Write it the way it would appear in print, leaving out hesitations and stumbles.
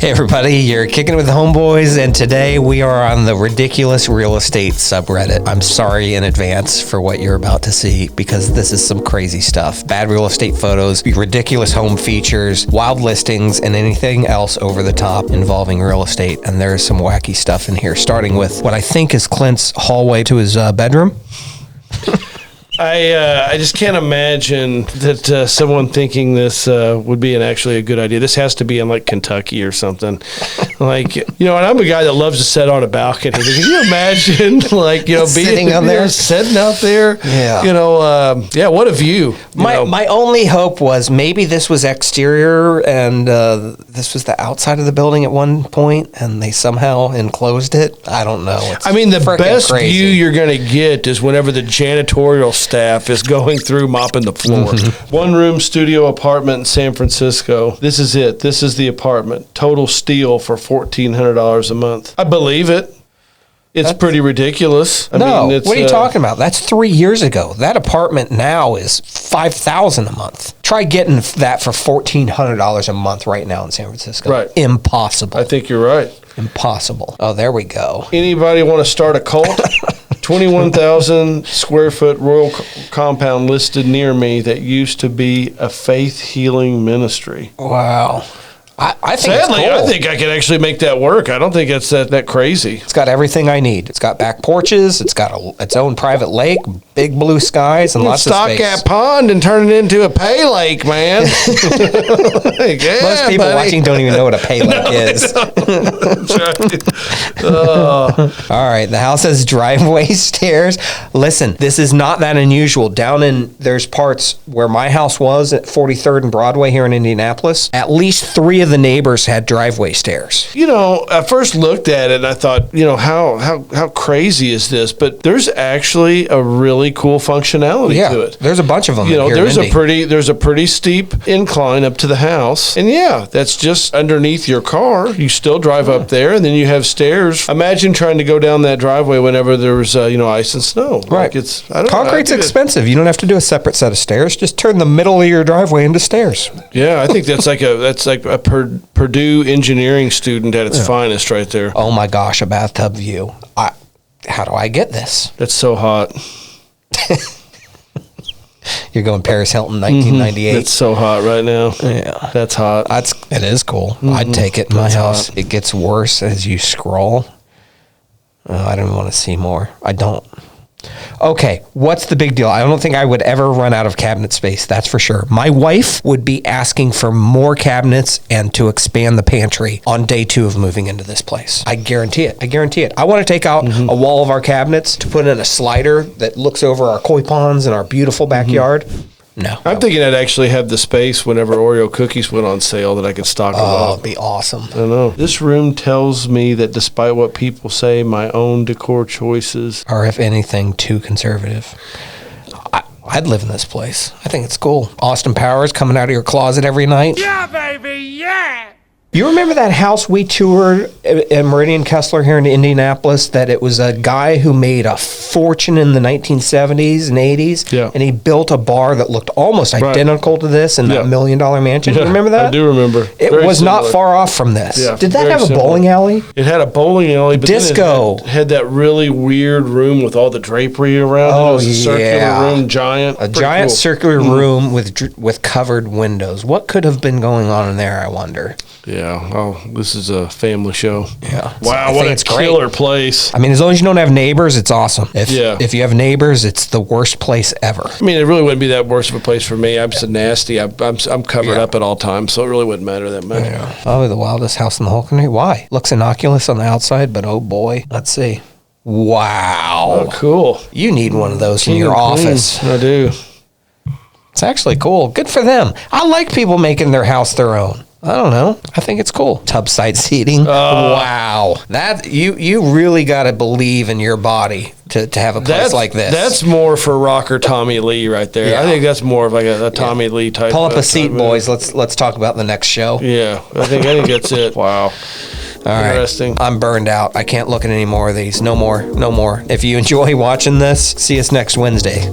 Hey everybody, you're kicking it with the homeboys, and today we are on the Ridiculous Real Estate subreddit. I'm sorry in advance for what you're about to see because this is some crazy stuff. Bad real estate photos, ridiculous home features, wild listings, and anything else over the top involving real estate. And there's some wacky stuff in here, starting with what I think is Clint's hallway to his bedroom. I just can't imagine that someone thinking this would be actually a good idea. This has to be in like Kentucky or something. Like, and I'm a guy that loves to sit on a balcony. Can you imagine, being sitting out there, sitting out there? Yeah. What a view. My only hope was maybe this was exterior and this was the outside of the building at one point, and they somehow enclosed it. I don't know. The best view you're going to get is whenever the janitorial staff is going through mopping the floor. Mm-hmm. One room studio apartment in San Francisco. This is it. This is the apartment. Total steal for $1,400 a month. I believe it. That's pretty ridiculous. What are you talking about? That's 3 years ago. That apartment now is $5,000 a month. Try getting that for $1,400 a month right now in San Francisco. Right. Impossible. I think you're right. Impossible. Oh, there we go. Anybody want to start a cult? 21,000 square foot royal compound listed near me that used to be a faith healing ministry. Wow. I think Sadly, it's cool. I think I could actually make that work. I don't think it's that crazy. It's got everything I need. It's got back porches. It's got its own private lake, big blue skies, and lots of space. Stock that pond and turn it into a pay lake, man. Most people watching don't even know what a pay lake is. All right. The house has driveway stairs. Listen, this is not that unusual. There's parts where my house was at 43rd and Broadway here in Indianapolis. At least 3 of the neighbors had driveway stairs. I first looked at it and I thought, how crazy is this? But there's actually a really cool functionality to it. There's a bunch of them. There's a pretty steep incline up to the house, and that's just underneath your car. You still drive up there, and then you have stairs. Imagine trying to go down that driveway whenever there was ice and snow. Right. Concrete's expensive. You don't have to do a separate set of stairs. Just turn the middle of your driveway into stairs. Yeah, I think that's like a Purdue engineering student at its finest right there. Oh my gosh, a bathtub view. How do I get this? That's so hot. You're going Paris Hilton 1998. It's so hot right now. Yeah. That's hot. It is cool. I'd take it in my house. Hot. It gets worse as you scroll. I don't want to see more. I don't. Okay, what's the big deal? I don't think I would ever run out of cabinet space, that's for sure. My wife would be asking for more cabinets and to expand the pantry on day 2 of moving into this place. I guarantee it. I want to take out a wall of our cabinets to put in a slider that looks over our koi ponds and our beautiful backyard. No. I'm thinking I'd actually have the space whenever Oreo cookies went on sale that I could stock them up. Oh, it'd be awesome. I don't know. This room tells me that despite what people say, my own decor choices are, if anything, too conservative. I'd live in this place. I think it's cool. Austin Powers coming out of your closet every night. Yeah, baby, yeah! You remember that house we toured at Meridian Kessler here in Indianapolis, that it was a guy who made a fortune in the 1970s and 80s? Yeah. And he built a bar that looked almost identical to this in that $1 million mansion. Yeah, You remember that? I do remember. It Very was similar. not far off from this. Yeah, Did that very have a similar. bowling alley? It had a bowling alley, but Disco. then it had that really weird room with all the drapery around it. It was a circular room, giant. A giant circular room with covered windows. What could have been going on in there, I wonder? Yeah. Oh, this is a family show. Yeah. Wow, what a killer place. I mean, as long as you don't have neighbors, it's awesome. If you have neighbors, it's the worst place ever. I mean, it really wouldn't be that worse of a place for me. I'm so nasty. I'm covered up at all times, so it really wouldn't matter that much. Yeah. Probably the wildest house in the whole country. Why? Looks innocuous on the outside, but oh boy. Let's see. Wow. Oh, cool. You need one of those in your office. I do. It's actually cool. Good for them. I like people making their house their own. I don't know. I think it's cool. Tub side seating. Wow. That you really got to believe in your body to have a place like this. That's more for rocker Tommy Lee right there. Yeah. I think that's more of like a Tommy Lee type. Pull up a seat, boys. Let's talk about the next show. Yeah. I think that's it. Wow. All right. Interesting. I'm burned out. I can't look at any more of these. No more. If you enjoy watching this, see us next Wednesday.